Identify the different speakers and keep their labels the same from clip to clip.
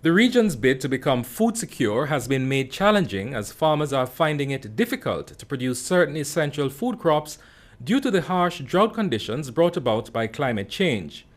Speaker 1: The region's bid to become food secure has been made challenging as farmers are finding it difficult to produce certain essential food crops due to the harsh drought conditions brought about by climate change.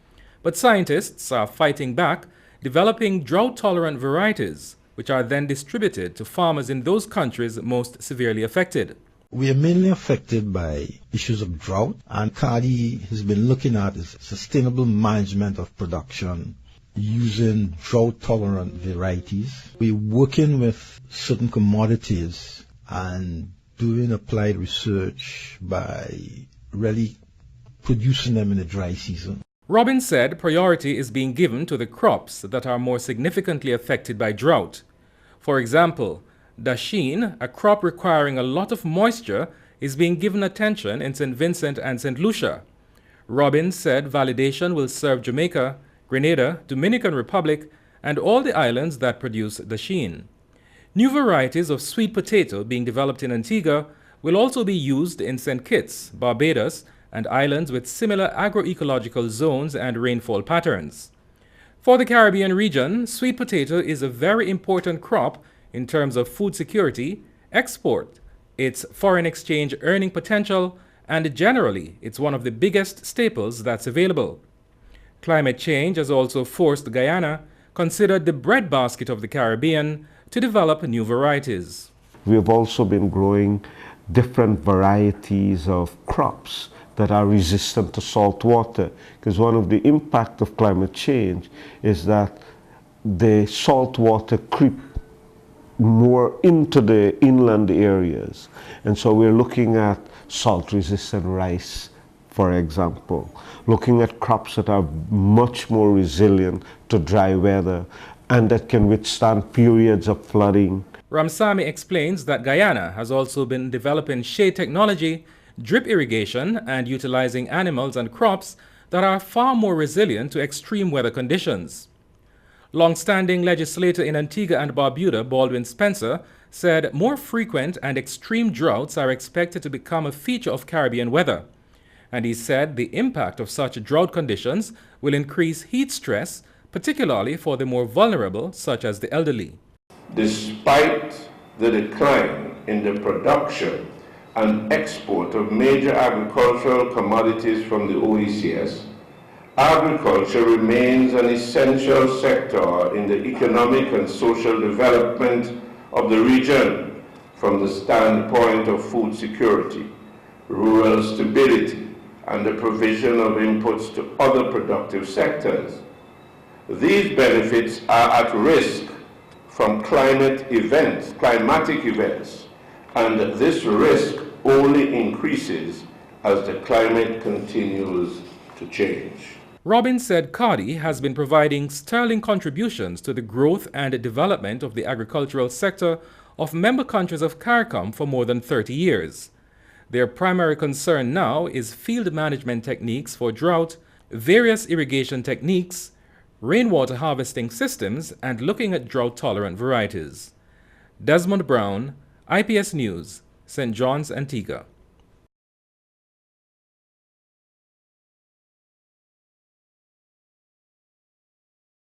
Speaker 1: But scientists are fighting back, developing drought-tolerant varieties, which are then distributed to farmers in those countries most severely affected.
Speaker 2: We are mainly affected by issues of drought, and CARDI has been looking at is sustainable management of production using drought-tolerant varieties. We're working with certain commodities and doing applied research by really producing them in the dry season.
Speaker 1: Robin said priority is being given to the crops that are more significantly affected by drought. For example, dasheen, a crop requiring a lot of moisture, is being given attention in St. Vincent and St. Lucia. Robin said validation will serve Jamaica, Grenada, Dominican Republic, and all the islands that produce dasheen. New varieties of sweet potato being developed in Antigua will also be used in St. Kitts, Barbados, and islands with similar agroecological zones and rainfall patterns. For the Caribbean region, sweet potato is a very important crop in terms of food security, export, its foreign exchange earning potential, and generally, it's one of the biggest staples that's available. Climate change has also forced Guyana, considered the breadbasket of the Caribbean, to develop new varieties.
Speaker 3: We have also been growing different varieties of crops that are resistant to salt water, because one of the impact of climate change is that the salt water creep more into the inland areas. And so we're looking at salt-resistant rice, for example, looking at crops that are much more resilient to dry weather and that can withstand periods of flooding.
Speaker 1: Ramsammy explains that Guyana has also been developing shade technology, drip irrigation, and utilizing animals and crops that are far more resilient to extreme weather conditions. Long-standing legislator in Antigua and Barbuda, Baldwin Spencer, said more frequent and extreme droughts are expected to become a feature of Caribbean weather. And he said the impact of such drought conditions will increase heat stress, particularly for the more vulnerable, such as the elderly.
Speaker 4: Despite the decline in the production and export of major agricultural commodities from the OECS, agriculture remains an essential sector in the economic and social development of the region from the standpoint of food security, rural stability, and the provision of inputs to other productive sectors. These benefits are at risk from climatic events, and this risk only increases as the climate continues to change.
Speaker 1: Robin said CARDI has been providing sterling contributions to the growth and development of the agricultural sector of member countries of CARICOM for more than 30 years. Their primary concern now is field management techniques for drought, various irrigation techniques, rainwater harvesting systems, and looking at drought-tolerant varieties. Desmond Brown, IPS News, St. John's, Antigua.